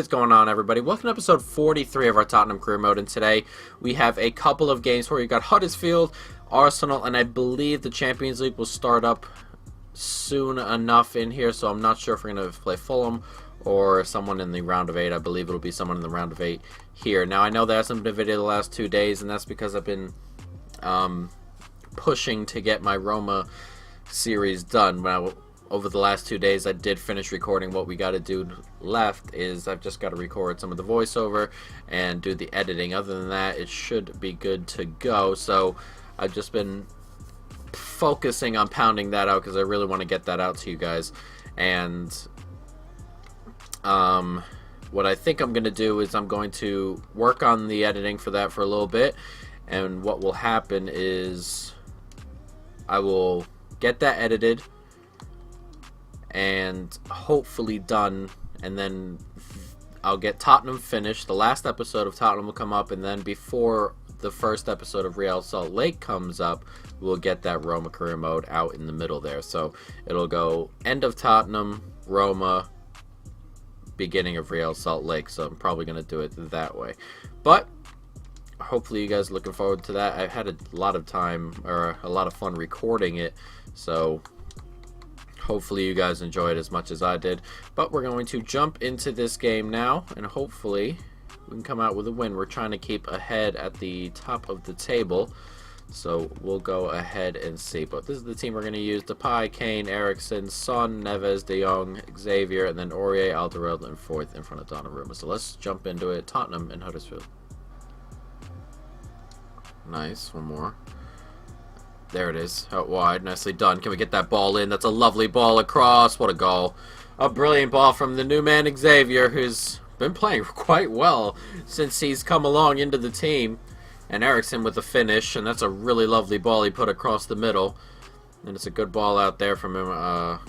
going on, everybody? Welcome to episode 43 of our Tottenham career mode, and today we have a couple of games where you got Huddersfield, Arsenal, and I believe the Champions League will start up soon enough in here, so I'm not sure if we're going to play Fulham or someone in the round of 8. I believe it'll be someone in the round of 8 here. Now, I know there hasn't been a video the last 2 days, and that's because I've been pushing to get my Roma series done. Over the last 2 days, I did finish recording. What we got to do left is I've just got to record some of the voiceover and do the editing. Other than that, it should be good to go. So I've just been focusing on pounding that out because I really want to get that out to you guys. And what I think I'm going to do is I'm going to work on the editing for that for a little bit. And what will happen is I will get that edited and hopefully done, and then I'll get Tottenham finished. The last episode of Tottenham will come up, and then before the first episode of Real Salt Lake comes up, we'll get that Roma career mode out in the middle there. So it'll go end of Tottenham, Roma, beginning of Real Salt Lake. So I'm probably going to do it that way. But hopefully you guys are looking forward to that. I've had a lot of time, or a lot of fun recording it, so hopefully you guys enjoy it as much as I did. But we're going to jump into this game now, and hopefully we can come out with a win. We're trying to keep ahead at the top of the table, so we'll go ahead and see. But this is the team we're going to use: Depay, Kane, Eriksen, Son, Neves, De Jong, Xavier, and then Aurier, Alderweireld, and fourth in front of Donnarumma. So let's jump into it. Tottenham and Huddersfield. Nice, one more. There it is, out wide, nicely done. Can we get that ball in? That's a lovely ball across. What a goal. A brilliant ball from the new man Xavier, who's been playing quite well since he's come along into the team. And Eriksen with the finish, and that's a really lovely ball he put across the middle. And it's a good ball out there from him,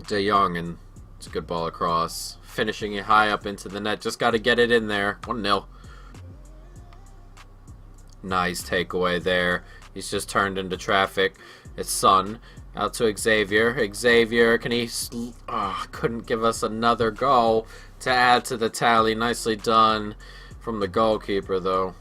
De Jong, and it's a good ball across. Finishing it high up into the net, just got to get it in there. 1-0. Nice takeaway there. He's just turned into traffic. It's Son. Out to Xavier. Xavier, can he... couldn't give us another goal to add to the tally. Nicely done from the goalkeeper, though.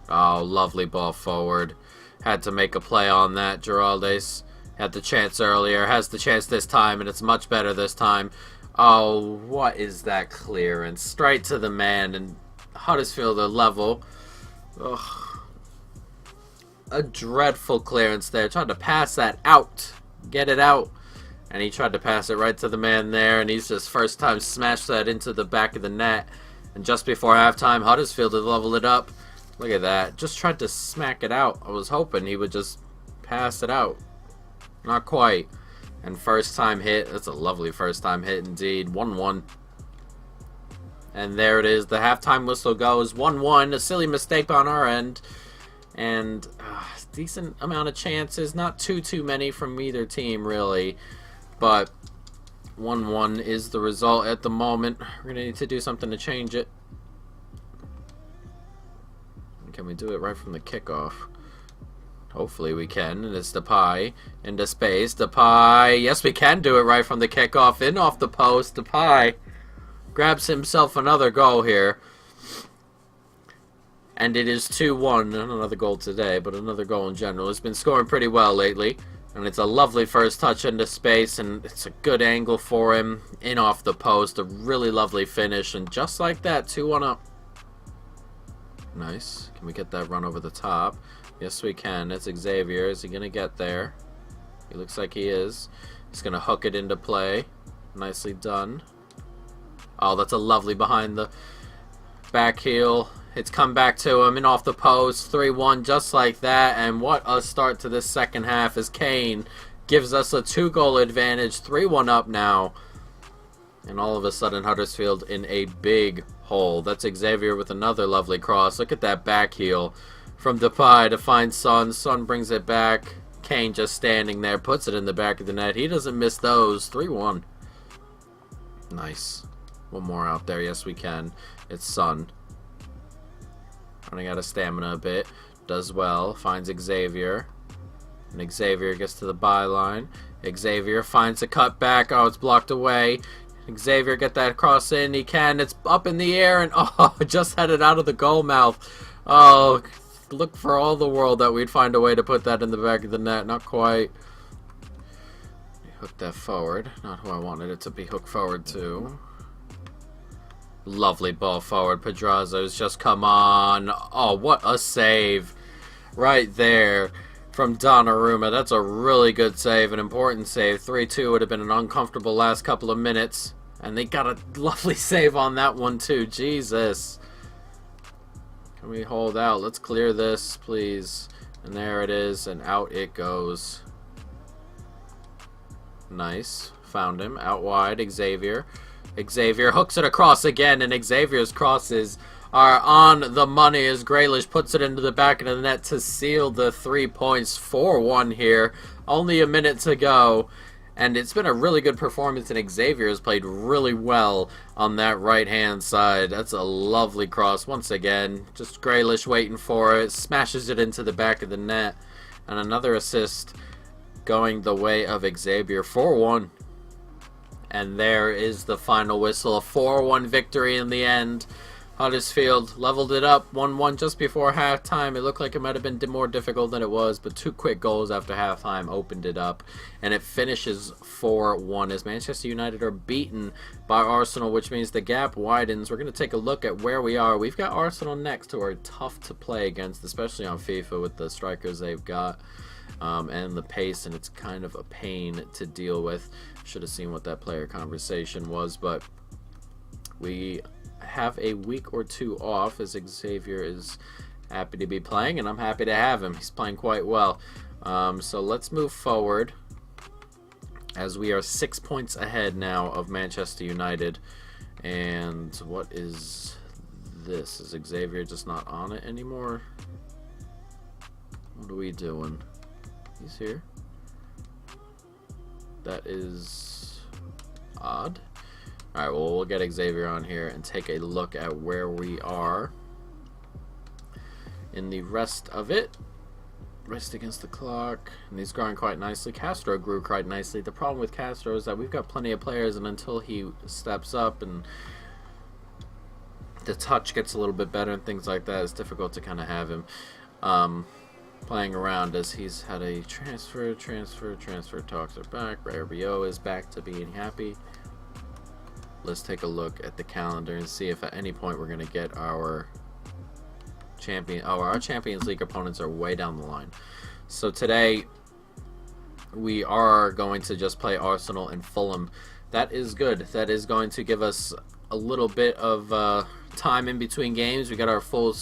Oh, lovely ball forward. Had to make a play on that. Geraldes had the chance earlier. Has the chance this time, and it's much better this time. Oh, what is that clearance? Straight to the man, and Huddersfield are level. Ugh. A dreadful clearance there. Tried to pass that out. Get it out. And he tried to pass it right to the man there. And he's just first time smashed that into the back of the net. And just before halftime, Huddersfield had leveled it up. Look at that. Just tried to smack it out. I was hoping he would just pass it out. Not quite. And first time hit. That's a lovely first time hit indeed. 1-1. And there it is. The halftime whistle goes 1-1. A silly mistake on our end. And decent amount of chances. Not too many from either team, really. But 1-1 is the result at the moment. We're going to need to do something to change it. Can we do it right from the kickoff? Hopefully we can. And it's Depay into space. Depay. Yes, we can do it right from the kickoff. In off the post. Depay grabs himself another goal here. And it is 2-1. Not another goal today, but another goal in general. He's been scoring pretty well lately. And it's a lovely first touch into space, and it's a good angle for him. In off the post. A really lovely finish. And just like that, 2-1 up. Nice. Can we get that run over the top? Yes, we can. It's Xavier. Is he going to get there? He looks like he is. He's going to hook it into play. Nicely done. Oh, that's a lovely behind the back heel. It's come back to him and off the post. 3-1 just like that. And what a start to this second half as Kane gives us a 2-goal advantage. 3-1 up now. And all of a sudden Huddersfield in a big hole. That's Xavier with another lovely cross. Look at that back heel from Depay to find Son. Son brings it back. Kane just standing there. Puts it in the back of the net. He doesn't miss those. 3-1. Nice. One more out there. Yes, we can. It's Son. Running out of stamina a bit. Does well. Finds Xavier. And Xavier gets to the byline. Xavier finds a cutback. Oh, it's blocked away. Xavier, get that cross in. He can. It's up in the air, and oh, just had it out of the goal mouth. Oh, look for all the world that we'd find a way to put that in the back of the net. Not quite. Hook that forward. Not who I wanted it to be hooked forward to. Lovely ball forward. Pedraza's just come on. Oh, what a save. Right there from Donnarumma. That's a really good save, an important save. 3-2 would have been an uncomfortable last couple of minutes. And they got a lovely save on that one too. Jesus. Can we hold out? Let's clear this, please. And there it is, and out it goes. Nice. Found him. Out wide, Xavier. Xavier hooks it across again, and Xavier's crosses are on the money as Grealish puts it into the back of the net to seal the 3 points. 4-1 here. Only a minute to go. And it's been a really good performance, and Xavier has played really well on that right-hand side. That's a lovely cross once again. Just Grealish waiting for it. Smashes it into the back of the net. And another assist going the way of Xavier. 4-1. And there is the final whistle. A 4-1 victory in the end. Huddersfield leveled it up 1-1 just before halftime. It looked like it might have been more difficult than it was, but 2 quick goals after halftime opened it up. And it finishes 4-1 as Manchester United are beaten by Arsenal, which means the gap widens. We're going to take a look at where we are. We've got Arsenal next, who are tough to play against, especially on FIFA with the strikers they've got. And the pace, and it's kind of a pain to deal with. Should have seen what that player conversation was, but we have a week or 2 off as Xavier is happy to be playing, and I'm happy to have him. He's playing quite well. So let's move forward as we are 6 points ahead now of Manchester United. And what is this? Is Xavier just not on it anymore? What are we doing? He's here. That is odd. Alright, well, we'll get Xavier on here and take a look at where we are in the rest of it. Rest against the clock. And he's growing quite nicely. Castro grew quite nicely. The problem with Castro is that we've got plenty of players, and until he steps up and the touch gets a little bit better and things like that, it's difficult to kind of have him playing around as he's had a transfer talks are back. RBO is back to being happy. Let's take a look at the calendar and see if at any point we're going to get our our Champions League opponents are way down the line. So today we are going to just play Arsenal and Fulham. That is good. That is going to give us a little bit of time in between games. We got our full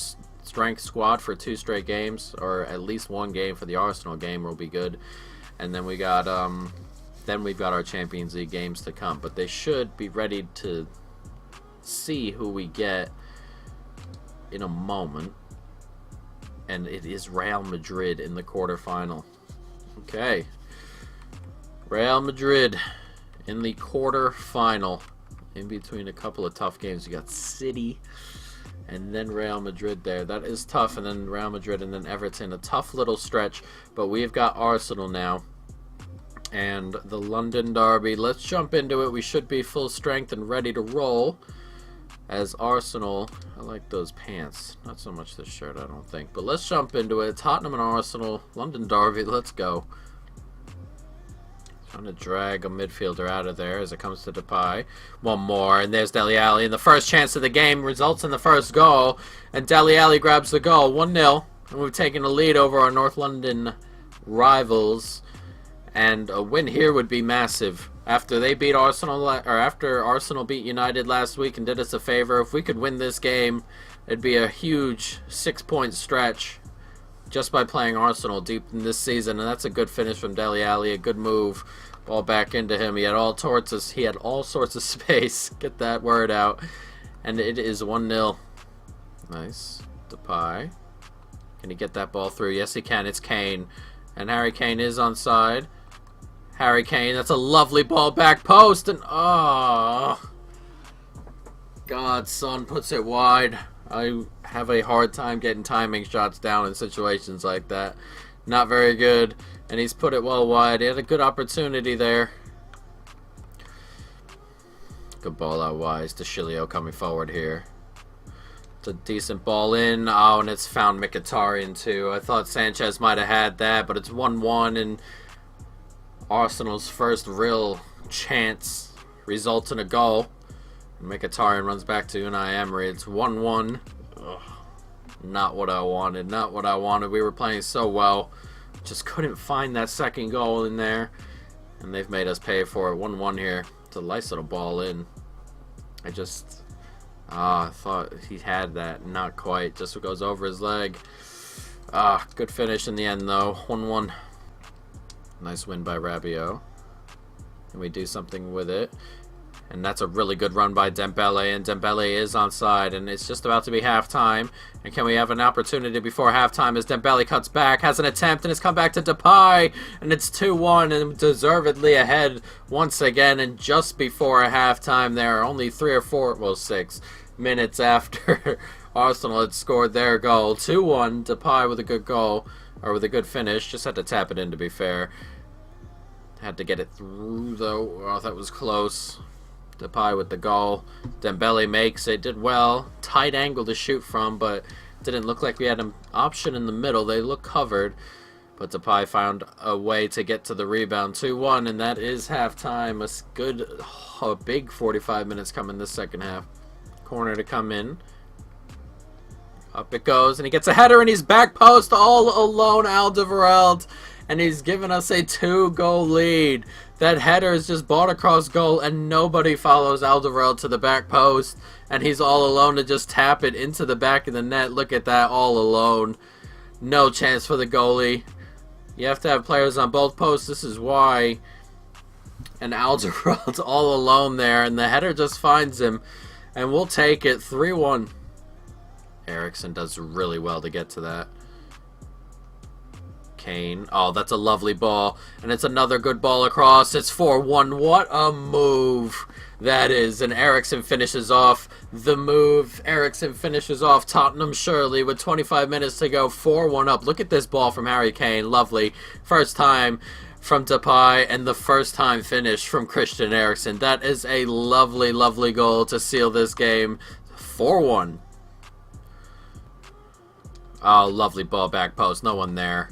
strength squad for 2 straight games, or at least 1 game for the Arsenal game will be good. And then we got we've got our Champions League games to come, but they should be ready to see who we get in a moment. And it is Real Madrid in the quarterfinal. Okay, Real Madrid in the quarterfinal. In between a couple of tough games, we got City and then Real Madrid there. That is tough. And then Real Madrid and then Everton. A tough little stretch. But we've got Arsenal now. And the London Derby. Let's jump into it. We should be full strength and ready to roll. As Arsenal. I like those pants. Not so much this shirt, I don't think. But let's jump into it. Tottenham and Arsenal. London Derby. Let's go. Trying to drag a midfielder out of there as it comes to Depay. One more, and there's Dele Alli. And the first chance of the game results in the first goal. And Dele Alli grabs the goal. 1-0. And we've taken a lead over our North London rivals. And a win here would be massive. After they beat Arsenal, or after Arsenal beat United last week and did us a favor, if we could win this game, it'd be a huge 6-point stretch just by playing Arsenal deep in this season. And that's a good finish from Dele Alli, a good move. Ball back into him. He had all sorts of space. Get that word out. And it is 1-0. Nice. Depay. Can he get that ball through? Yes, he can. It's Kane. And Harry Kane is onside. Harry Kane, that's a lovely ball back post. And, oh, God, Son puts it wide. I have a hard time getting timing shots down in situations like that. Not very good. And he's put it well wide. He had a good opportunity there. Good ball out wise. DeCilio coming forward here. It's a decent ball in. Oh, and it's found Mkhitaryan too. I thought Sanchez might have had that, but it's 1-1, and Arsenal's first real chance results in a goal. And Mkhitaryan runs back to Unai Emery. It's 1-1. Ugh, not what I wanted. Not what I wanted. We were playing so well. Just couldn't find that second goal in there. And they've made us pay for it. 1-1 here. It's a nice little ball in. I thought he had that. Not quite. Just goes over his leg. Good finish in the end, though. 1-1. Nice win by Rabiot. And we do something with it. And that's a really good run by Dembele. And Dembele is onside. And it's just about to be halftime. And can we have an opportunity before halftime as Dembele cuts back, has an attempt, and it's come back to Depay. And it's 2-1 and deservedly ahead once again. And just before halftime there, only 6 minutes after Arsenal had scored their goal. 2-1, Depay with a good goal, or with a good finish. Just had to tap it in, to be fair. Had to get it through, though. Oh, that was close. Depay with the goal. Dembele makes it. Did well. Tight angle to shoot from, but didn't look like we had an option in the middle. They look covered. But Depay found a way to get to the rebound. 2-1, and that is halftime. A big 45 minutes coming this second half. Corner to come in. Up it goes, and he gets a header, and he's back post all alone, Alderweireld. And he's given us a 2-goal lead. That header is just bought across goal, and nobody follows Alderweireld to the back post. And he's all alone to just tap it into the back of the net. Look at that, all alone. No chance for the goalie. You have to have players on both posts. This is why. And Alderweireld's all alone there, and the header just finds him. And we'll take it. 3-1. Eriksen does really well to get to that. Kane. Oh, that's a lovely ball. And it's another good ball across. It's 4-1. What a move that is. And Eriksen finishes off the move. Eriksen finishes off Tottenham surely with 25 minutes to go. 4-1 up. Look at this ball from Harry Kane. Lovely. First time from Depay, and the first time finish from Christian Eriksen. That is a lovely, lovely goal to seal this game. 4-1. Oh, lovely ball back post. No one there.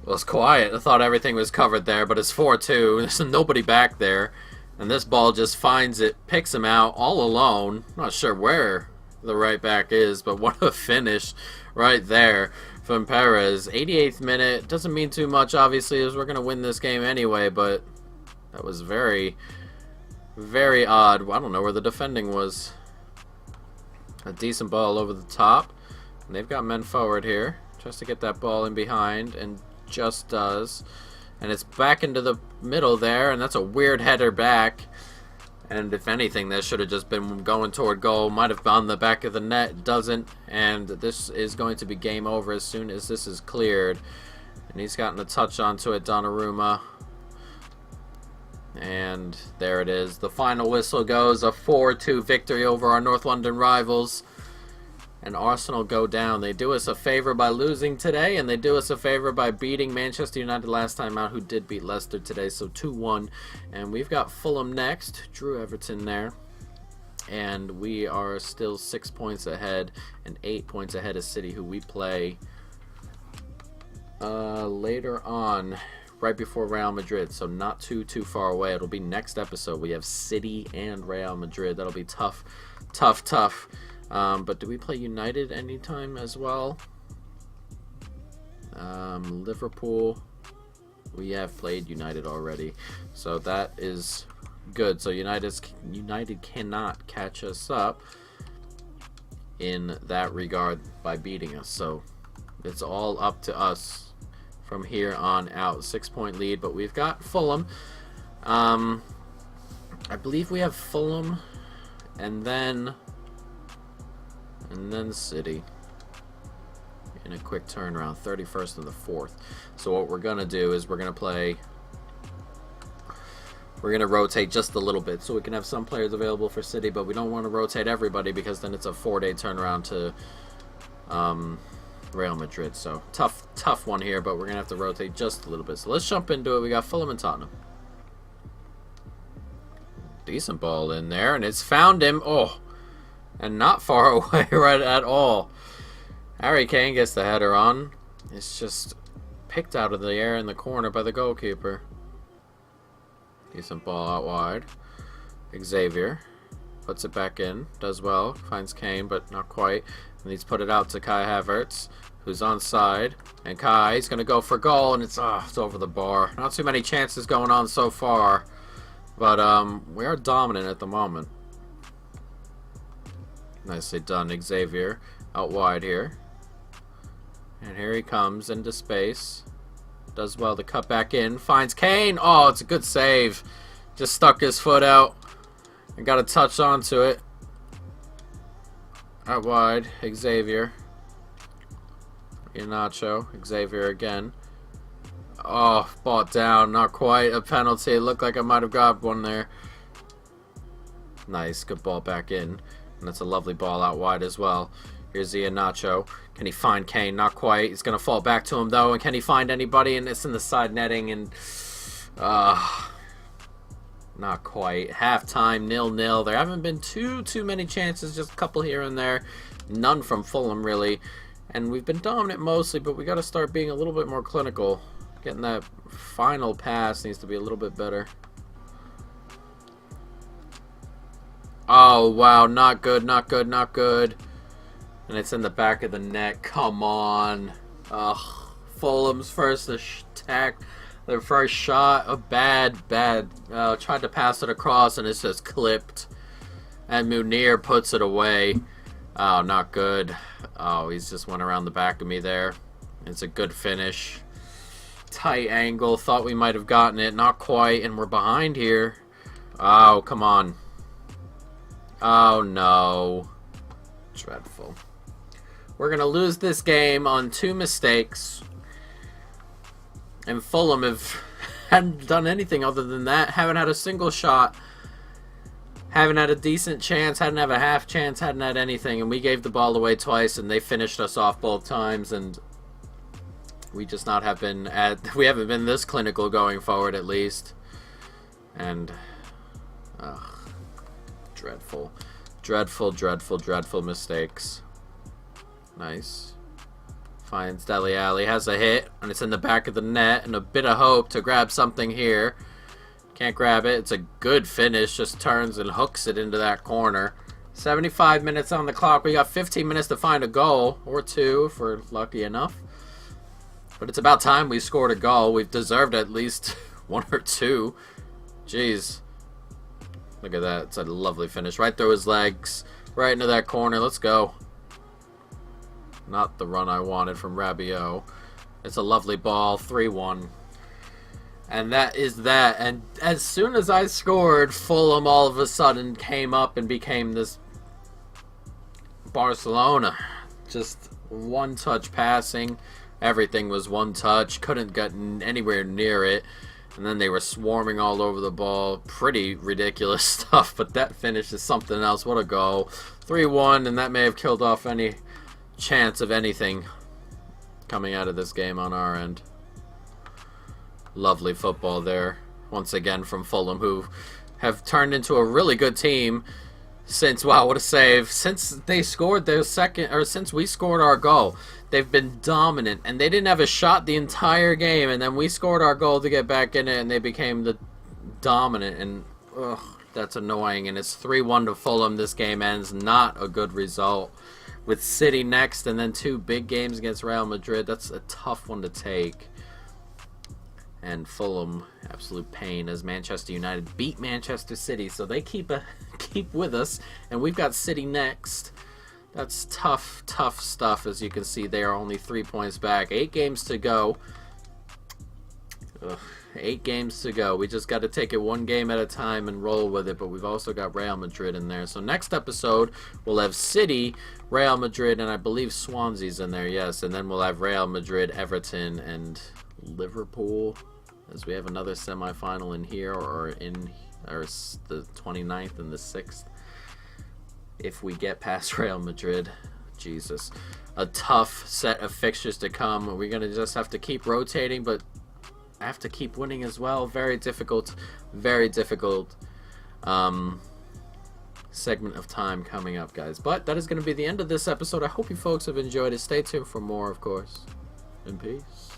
Well, it's quiet. I thought everything was covered there, but it's 4-2. There's nobody back there. And this ball just finds it, picks him out all alone. Not sure where the right back is, but what a finish right there from Perez. 88th minute. Doesn't mean too much, obviously, as we're going to win this game anyway, but that was very, very odd. I don't know where the defending was. A decent ball over the top. And they've got men forward here. Tries to get that ball in behind, and just does. And it's back into the middle there, and that's a weird header back. And if anything, that should have just been going toward goal. Might have gone the back of the net. Doesn't. And this is going to be game over as soon as this is cleared. And he's gotten a touch onto it, Donnarumma. And there it is. The final whistle goes. A 4-2 victory over our North London rivals. And Arsenal go down. They do us a favor by losing today, and they do us a favor by beating Manchester United last time out, who did beat Leicester today, so 2-1. And we've got Fulham next. Drew Everton there. And we are still 6 points ahead and 8 points ahead of City, who we play later on, right before Real Madrid. So not too far away. It'll be next episode. We have City and Real Madrid. That'll be tough. But do we play United anytime as well? Liverpool. We have played United already. So that is good. So United cannot catch us up in that regard by beating us. So it's all up to us from here on out. 6-point lead, but we've got Fulham. I believe we have Fulham and then City in a quick turnaround, 31st of the 4th. So what we're going to do is we're going to rotate just a little bit so we can have some players available for City, but we don't want to rotate everybody because then it's a 4-day turnaround to Real Madrid. So tough one here, but we're going to have to rotate just a little bit. So let's jump into it. We got Fulham and Tottenham. Decent ball in there, and it's found him. Oh, and not far away right at all. Harry Kane gets the header on. It's just picked out of the air in the corner by the goalkeeper. Decent ball out wide. Xavier puts it back in. Does well. Finds Kane, but not quite. And he's put it out to Kai Havertz, who's onside. And Kai's going to go for goal, and it's over the bar. Not too many chances going on so far. But we are dominant at the moment. Nicely done, Xavier. Out wide here. And here he comes into space. Does well to cut back in. Finds Kane. Oh, it's a good save. Just stuck his foot out. And got a touch onto it. Out wide, Xavier. Iheanacho. Xavier again. Oh, bought down. Not quite a penalty. It looked like I might have got one there. Nice. Good ball back in. And that's a lovely ball out wide as well. Here's Iheanacho. Can he find Kane? Not quite. He's going to fall back to him, though. And can he find anybody? And it's in the side netting. And not quite. Halftime, 0-0. There haven't been too many chances. Just a couple here and there. None from Fulham, really. And we've been dominant mostly, but we got to start being a little bit more clinical. Getting that final pass needs to be a little bit better. Oh, wow. Not good, not good, not good. And it's in the back of the net. Come on. Ugh. Fulham's first attack. Their first shot. A bad. Tried to pass it across, and it's just clipped. And Munir puts it away. Oh, not good. Oh, he's just went around the back of me there. It's a good finish. Tight angle. Thought we might have gotten it. Not quite. And we're behind here. Oh, come on. Oh, no. Dreadful. We're going to lose this game on 2 mistakes. And Fulham hadn't done anything other than that. Haven't had a single shot. Haven't had a decent chance. Hadn't had a half chance. Hadn't had anything. And we gave the ball away twice. And they finished us off both times. And we just not have been we haven't been this clinical going forward at least. And dreadful. Dreadful mistakes. Nice. Finds Dele Alli. Has a hit. And it's in the back of the net. And a bit of hope to grab something here. Can't grab it. It's a good finish. Just turns and hooks it into that corner. 75 minutes on the clock. We got 15 minutes to find a goal. Or 2 if we're lucky enough. But it's about time we scored a goal. We've deserved at least 1 or 2. Jeez. Look at that. It's a lovely finish. Right through his legs. Right into that corner. Let's go. Not the run I wanted from Rabiot. It's a lovely ball. 3-1. And that is that. And as soon as I scored, Fulham all of a sudden came up and became this Barcelona. Just one-touch passing. Everything was one touch. Couldn't get anywhere near it. And then they were swarming all over the ball. Pretty ridiculous stuff. But that finish is something else. What a goal. 3-1. And that may have killed off any chance of anything coming out of this game on our end. Lovely football there. Once again from Fulham, who have turned into a really good team since, wow, what a save. Since they scored their second, or since we scored our goal. They've been dominant, and they didn't have a shot the entire game, and then we scored our goal to get back in it, and they became the dominant, and ugh, that's annoying. And it's 3-1 to Fulham. This game ends. Not a good result. With City next, and then 2 big games against Real Madrid. That's a tough one to take. And Fulham, absolute pain, as Manchester United beat Manchester City, so they keep with us, and we've got City next. That's tough stuff. As you can see, they are only 3 points back. 8 games to go. Ugh, 8 games to go. We just got to take it one game at a time and roll with it, but we've also got Real Madrid in there. So next episode, we'll have City, Real Madrid, and I believe Swansea's in there, yes. And then we'll have Real Madrid, Everton, and Liverpool, as we have another semifinal in here, or the 29th and the 6th. If we get past Real Madrid. Jesus. A tough set of fixtures to come. We're going to just have to keep rotating, but have to keep winning as well. Very difficult. Very difficult. segment of time coming up, guys. But that is going to be the end of this episode. I hope you folks have enjoyed it. Stay tuned for more, of course. And peace.